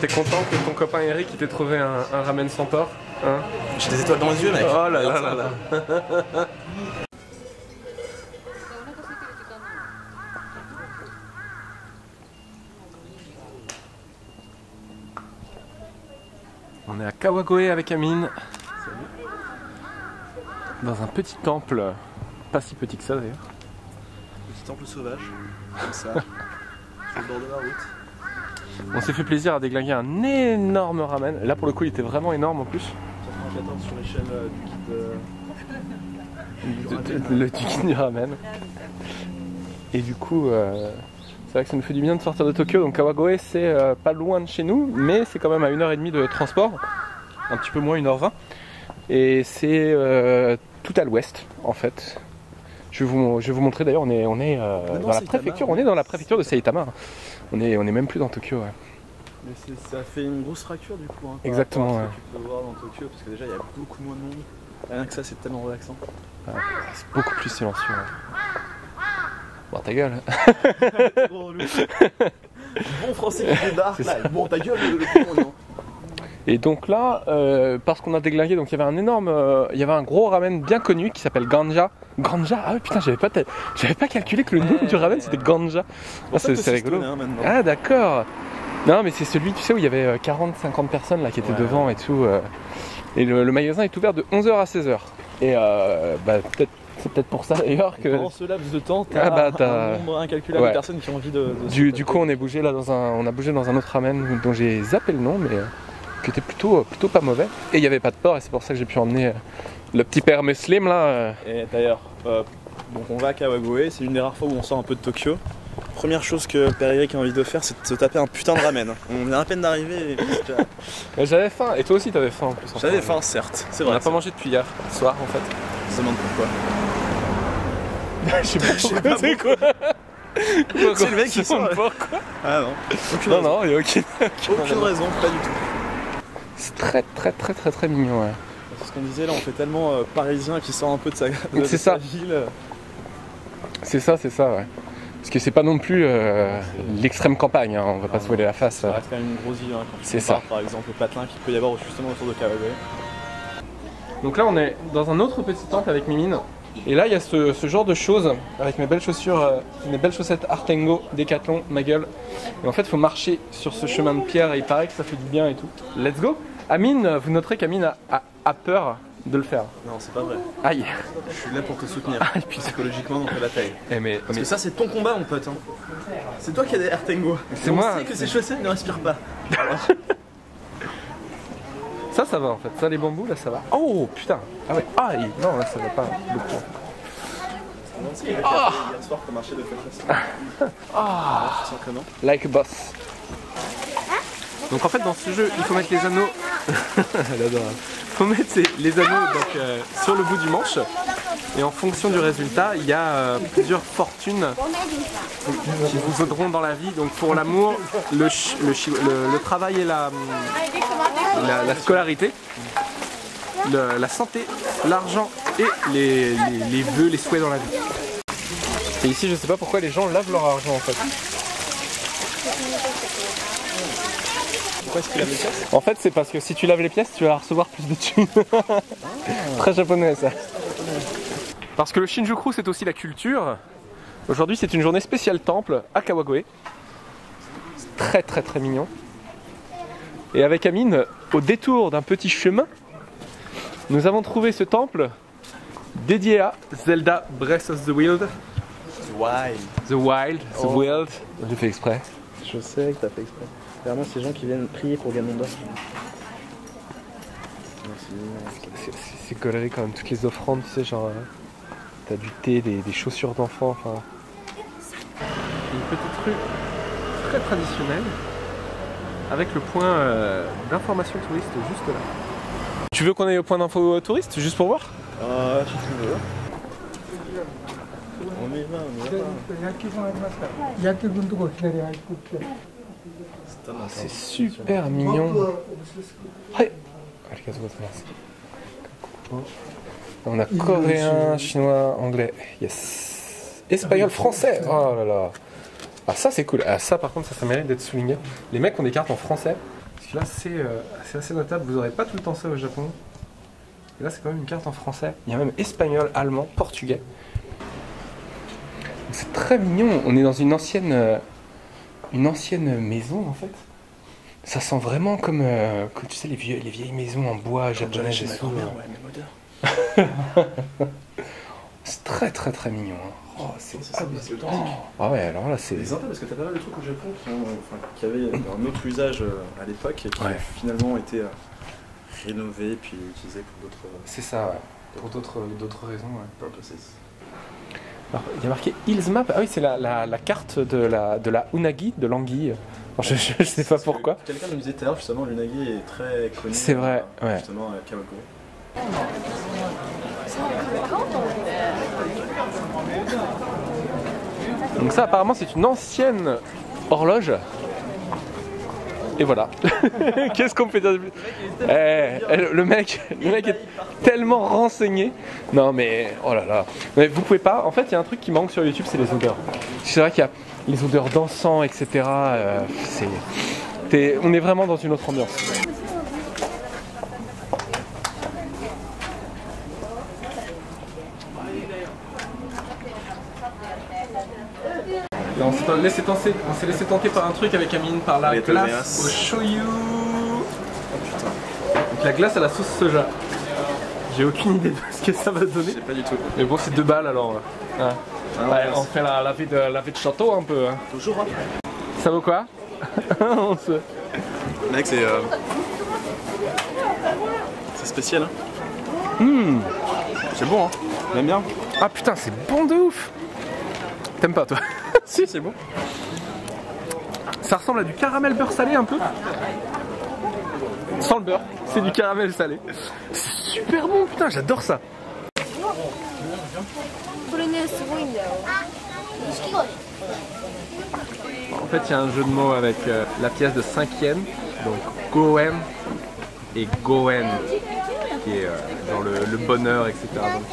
T'es content que ton copain Eric il t'ait trouvé un ramen sans porc, hein? J'ai des étoiles dans les yeux, mec. Oh là là là là. On est à Kawagoe avec Amine. Dans un petit temple, pas si petit que ça d'ailleurs. Petit temple sauvage, comme ça, sur le bord de la route. On s'est fait plaisir à déglinguer un énorme ramen. Là pour le coup il était vraiment énorme en plus. 94 sur l'échelle du guide. Le guide du ramen. Et du coup, c'est vrai que ça nous fait du bien de sortir de Tokyo. Donc Kawagoe c'est pas loin de chez nous, mais c'est quand même à 1h30 de transport. Un petit peu moins, 1h20. Et c'est tout à l'ouest en fait. Je vais vous montrer d'ailleurs, on est dans la préfecture, on est dans la préfecture de Saitama. On est même plus dans Tokyo. Ouais. Mais ça fait une grosse fracture du coup. Hein, exactement. Ouais. Tu peux voir dans Tokyo parce que déjà il y a beaucoup moins de monde. Rien que ça, c'est tellement relaxant. C'est beaucoup plus silencieux. Ouais. Bon, ta gueule. Bon français qui débarque là. Bon, ta gueule, le con, non. Et donc là, parce qu'on a déglingué, donc il y avait un gros ramen bien connu qui s'appelle Ganja. Ganja, ah putain, j'avais pas calculé que le nom du ramen c'était Ganja. Ah, c'est rigolo. Ah d'accord. Non mais c'est celui, tu sais, où il y avait 40-50 personnes là qui étaient devant et tout. Et le magasin est ouvert de 11h à 16h. Et c'est peut-être pour ça d'ailleurs que... Pendant ce laps de temps, t'as un nombre incalculable de personnes qui ont envie de du coup on a bougé dans un autre ramen dont j'ai zappé le nom, mais qui était plutôt pas mauvais. Et il n'y avait pas de porc et c'est pour ça que j'ai pu emmener le petit père Muslim là. Et d'ailleurs, donc on va à Kawagoe, c'est une des rares fois où on sort un peu de Tokyo. Première chose que Père Eric a envie de faire, c'est de se taper un putain de ramen. On vient à peine d'arriver et... J'avais faim, et toi aussi t'avais faim en plus. J'avais faim, certes, c'est vrai. On n'a pas mangé depuis hier soir en fait. On se demande pourquoi. Je sais pas c'est quoi. C'est le mec qui sort. Pourquoi? Ah non. Non, il n'y a aucune raison, pas du tout. C'est très mignon, ouais. C'est ce qu'on disait là, on fait tellement parisien qui sort un peu de sa ville. C'est ça, ouais. Parce que c'est pas non plus l'extrême campagne, hein, on va pas se voiler la face. Ça reste quand même une grosse ville, hein, quand c'est ça. Par exemple, le patelin qu'il peut y avoir justement autour de Kawagoe. Donc là, on est dans un autre petit temple avec Mimine. Et là, il y a ce genre de choses avec mes belles chaussures, mes belles chaussettes Artengo, Decathlon, ma gueule. Et en fait, il faut marcher sur ce chemin de pierre et il paraît que ça fait du bien et tout. Let's go! Amine, vous noterez qu'Amine a peur de le faire. Non, c'est pas vrai. Aïe! Je suis là pour te soutenir. Aïe, psychologiquement, donc la taille. Parce que ça, c'est ton combat, mon pote. Hein. C'est toi qui as des Artengo. C'est moi. On sait que ces chaussettes ne respirent pas. Ça va en fait, ça les bambous là ça va. Oh putain. Ah ouais, aïe. Non là ça va pas beaucoup. Hier soir qu'on marchait de face. Like a boss. Donc en fait dans ce jeu il faut mettre les anneaux. Elle adore. Il faut mettre les anneaux donc, sur le bout du manche. Et en fonction du résultat, il y a plusieurs fortunes qui vous aideront dans la vie. Donc pour l'amour, le travail et la scolarité, la santé, l'argent et les vœux, les souhaits dans la vie. Et ici, je sais pas pourquoi les gens lavent leur argent en fait. Pourquoi est-ce qu'il lave les pièces? En fait, c'est parce que si tu laves les pièces, tu vas recevoir plus de thunes. Très japonais ça. Parce que le Shinjuku c'est aussi la culture. Aujourd'hui c'est une journée spéciale temple à Kawagoe. C'est très mignon. Et avec Amine, au détour d'un petit chemin, nous avons trouvé ce temple dédié à Zelda Breath of the Wild. The Wild. J'ai fait exprès. Je sais que t'as fait exprès. Vraiment c'est les gens qui viennent prier pour Ganondorf. C'est coloré quand même, toutes les offrandes, tu sais, genre... T'as du thé, des chaussures d'enfant, enfin... Une petite rue très traditionnelle, avec le point d'information touriste juste là. Tu veux qu'on aille au point d'info touriste, juste pour voir? Si tu veux. On y va. C'est super mignon. On a coréen, chinois, anglais, yes. Espagnol, français, oh là là. Ah ça c'est cool, ah, ça par contre ça mérite d'être souligné. Les mecs ont des cartes en français. Parce que là c'est assez notable, vous n'aurez pas tout le temps ça au Japon. Et là c'est quand même une carte en français. Il y a même espagnol, allemand, portugais. C'est très mignon, on est dans une ancienne maison en fait. Ça sent vraiment comme tu sais les vieilles maisons en bois japonaises. C'est très très très mignon. Hein. Oh, c'est authentique. Ah ouais, alors là c'est sympa parce que t'as pas mal de trucs au Japon qui avaient un autre usage à l'époque et qui finalement été rénovés puis utilisés pour d'autres. C'est ça, ouais. Pour d'autres raisons. Ouais. Purposes. Alors, il y a marqué Hills Map. Ah oui, c'est la carte de la unagi, de l'anguille. Je sais pas pourquoi. Quelqu'un nous disait tout à l'heure justement, l'unagi est très connu. C'est vrai, ouais. Justement à Kawagoe. Donc ça apparemment c'est une ancienne horloge. Et voilà. Qu'est-ce qu'on peut dire de plus? Le mec est tellement renseigné. Non mais oh là là. Mais vous pouvez pas. En fait il y a un truc qui manque sur YouTube, c'est les odeurs. C'est vrai qu'il y a les odeurs d'encens, etc. On est vraiment dans une autre ambiance. On s'est laissé tenter par un truc avec Amine, par la glace au shoyu. Oh putain. Donc la glace à la sauce soja. J'ai aucune idée de ce que ça va donner. Je sais pas du tout. Mais bon, c'est 2 balles alors. Ah. Ouais, on fait la vie de château un peu. Hein. Toujours. Hein. Ça vaut quoi? Mec, c'est spécial. Hein. C'est bon, hein. J'aime bien. Ah putain, c'est bon de ouf. T'aimes pas toi? Si, c'est bon. Ça ressemble à du caramel beurre salé un peu. Sans le beurre, c'est du caramel salé. C'est super bon, putain, j'adore ça. En fait, il y a un jeu de mots avec la pièce de 5 yens, donc Goen et Goen, qui est genre le bonheur, etc. Donc,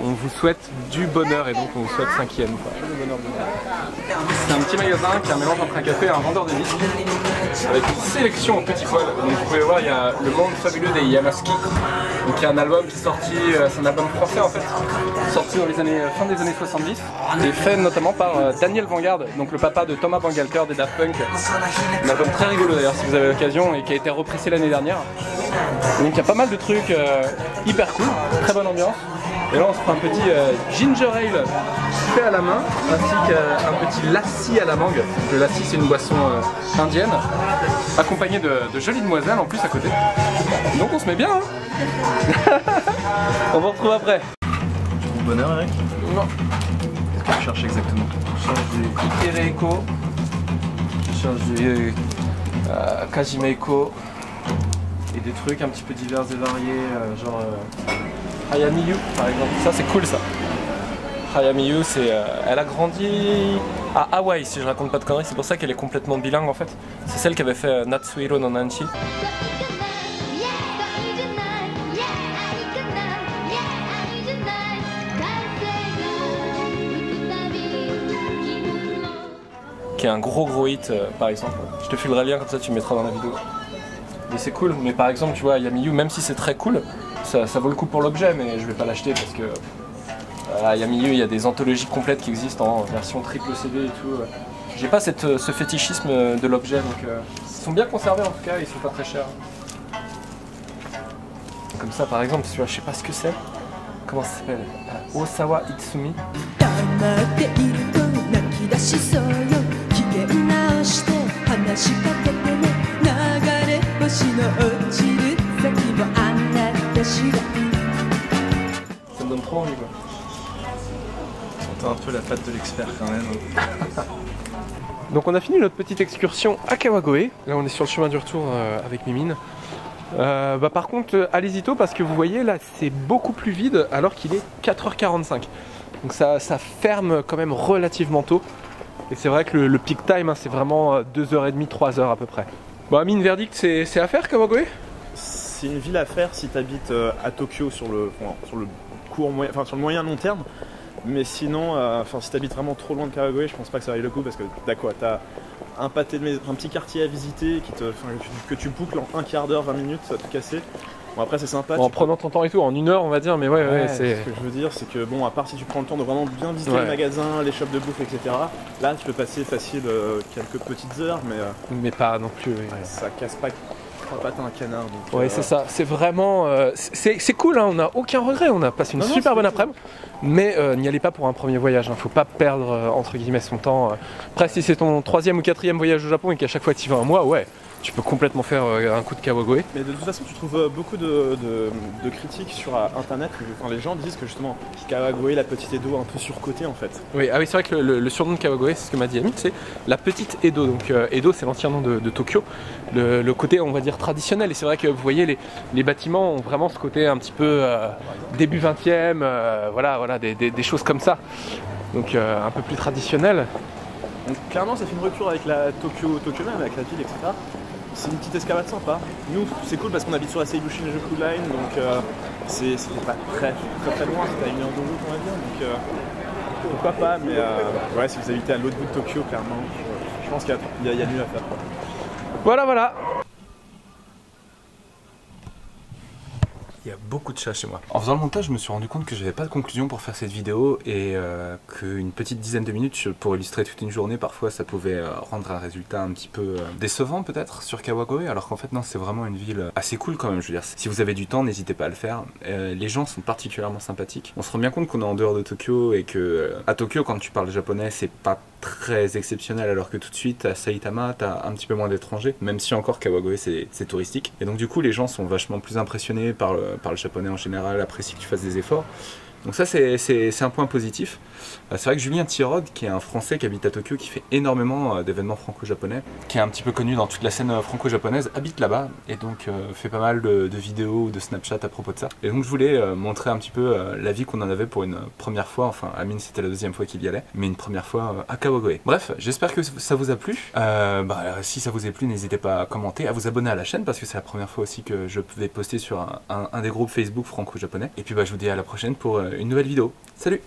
on vous souhaite du bonheur et donc on vous souhaite 5 yens. C'est un petit magasin qui est un mélange entre un café et un vendeur de disques avec une sélection en petits poils. Donc vous pouvez voir, il y a Le Monde Fabuleux des Yamaski, donc il y a un album qui est sorti, c'est un album français en fait, sorti dans les fin des années 70 et fait notamment par Daniel Vanguard, donc le papa de Thomas Bangalter des Daft Punk. Un album très rigolo d'ailleurs si vous avez l'occasion et qui a été repressé l'année dernière. Donc il y a pas mal de trucs hyper cool, très bonne ambiance. Et là on se prend un petit ginger ale fait à la main, ainsi qu'un petit lassi à la mangue. Le lassi c'est une boisson indienne, accompagnée de jolies demoiselles en plus à côté. Donc on se met bien hein. On vous retrouve après. Du bonheur Eric? Non. Qu'est-ce que tu cherches exactement? Je cherche du Ikereiko, je cherche du Kajimeiko et des trucs un petit peu divers et variés, genre Hayamiyu par exemple. Ça c'est cool ça. Hayamiyu, elle a grandi à Hawaï si je raconte pas de conneries, c'est pour ça qu'elle est complètement bilingue en fait. C'est celle qui avait fait Natsuhiro no Nanchi. Qui est un gros hit par exemple. Je te filerai le lien comme ça tu mettras dans la vidéo. Et c'est cool, mais par exemple tu vois Hayamiyu, même si c'est très cool, ça vaut le coup pour l'objet, mais je vais pas l'acheter parce que à Hayamiyu il y a des anthologies complètes qui existent en version triple CD et tout. J'ai pas ce fétichisme de l'objet, donc ils sont bien conservés en tout cas, ils sont pas très chers. Comme ça par exemple, tu vois, je sais pas ce que c'est. Comment ça s'appelle? Osawa Itsumi. Ça me donne trop envie quoi. On entend un peu la patte de l'expert quand même. Donc on a fini notre petite excursion à Kawagoe. Là on est sur le chemin du retour avec Mimine. Par contre allez-y tôt parce que vous voyez là c'est beaucoup plus vide alors qu'il est 4h45. Donc ça ferme quand même relativement tôt. Et c'est vrai que le peak time hein, c'est vraiment 2h30, 3h à peu près. Bon Amine, verdict c'est à faire Kawagoe? C'est une ville à faire si tu habites à Tokyo sur le moyen long terme. Mais sinon, si tu habites vraiment trop loin de Kawagoe, je pense pas que ça vaille le coup parce que t'as quoi? T'as un petit quartier à visiter que tu boucles en un quart d'heure, 20 minutes, ça va tout casser. Bon après c'est sympa. Bon, en prenant ton temps et tout, en 1 heure on va dire, mais ouais c'est... Ce que je veux dire c'est que bon, à part si tu prends le temps de vraiment bien visiter les magasins, les shops de bouffe, etc. Là tu peux passer facile quelques petites heures, mais pas non plus. Ça casse pas 3 pattes à un canard. Donc, ouais c'est ça, c'est vraiment... c'est cool, hein, on n'a aucun regret, on a passé une super bonne après-midi. Mais n'y allez pas pour un premier voyage, hein. Faut pas perdre entre guillemets son temps. Après si c'est ton 3e ou 4e voyage au Japon et qu'à chaque fois tu y vas un mois, ouais, tu peux complètement faire un coup de Kawagoe. Mais de toute façon tu trouves beaucoup de critiques sur internet, enfin, les gens disent que justement Kawagoe, la petite Edo un peu surcotée en fait. Oui, ah oui c'est vrai que le surnom de Kawagoe, c'est ce que m'a dit Ami, c'est la petite Edo. Donc Edo c'est l'ancien nom de Tokyo, le côté on va dire traditionnel. Et c'est vrai que vous voyez les bâtiments ont vraiment ce côté un petit peu début 20e, voilà des choses comme ça. Donc un peu plus traditionnel. Donc clairement ça fait une rupture avec la Tokyo même, avec la ville, etc. C'est une petite escapade sympa. Nous c'est cool parce qu'on habite sur la Seibu Shinjuku Line, donc c'était pas très loin, c'était à 1 heure de route on va dire, donc pourquoi pas, mais ouais, si vous habitez à l'autre bout de Tokyo, clairement, je pense qu'il y a mieux à faire. Voilà. Il y a beaucoup de chats chez moi. En faisant le montage, je me suis rendu compte que j'avais pas de conclusion pour faire cette vidéo et qu'une petite dizaine de minutes pour illustrer toute une journée, parfois ça pouvait rendre un résultat un petit peu décevant peut-être sur Kawagoe, alors qu'en fait non, c'est vraiment une ville assez cool quand même. Je veux dire, si vous avez du temps, n'hésitez pas à le faire. Les gens sont particulièrement sympathiques. On se rend bien compte qu'on est en dehors de Tokyo et que à Tokyo, quand tu parles japonais, c'est pas très exceptionnel, alors que tout de suite à Saitama t'as un petit peu moins d'étrangers, même si encore Kawagoe c'est touristique, et donc du coup les gens sont vachement plus impressionnés par le japonais en général, apprécient que tu fasses des efforts. Donc ça c'est un point positif. C'est vrai que Julien Tirode, qui est un Français qui habite à Tokyo, qui fait énormément d'événements franco-japonais, qui est un petit peu connu dans toute la scène franco-japonaise, habite là-bas et donc fait pas mal de vidéos ou de Snapchat à propos de ça. Et donc je voulais montrer un petit peu la vie qu'on en avait pour une première fois, enfin Amine c'était la 2e fois qu'il y allait, mais une première fois à Kawagoe. Bref, j'espère que ça vous a plu. Si ça vous a plu, n'hésitez pas à commenter, à vous abonner à la chaîne parce que c'est la première fois aussi que je vais poster sur un des groupes Facebook franco-japonais. Et puis je vous dis à la prochaine pour une nouvelle vidéo. Salut!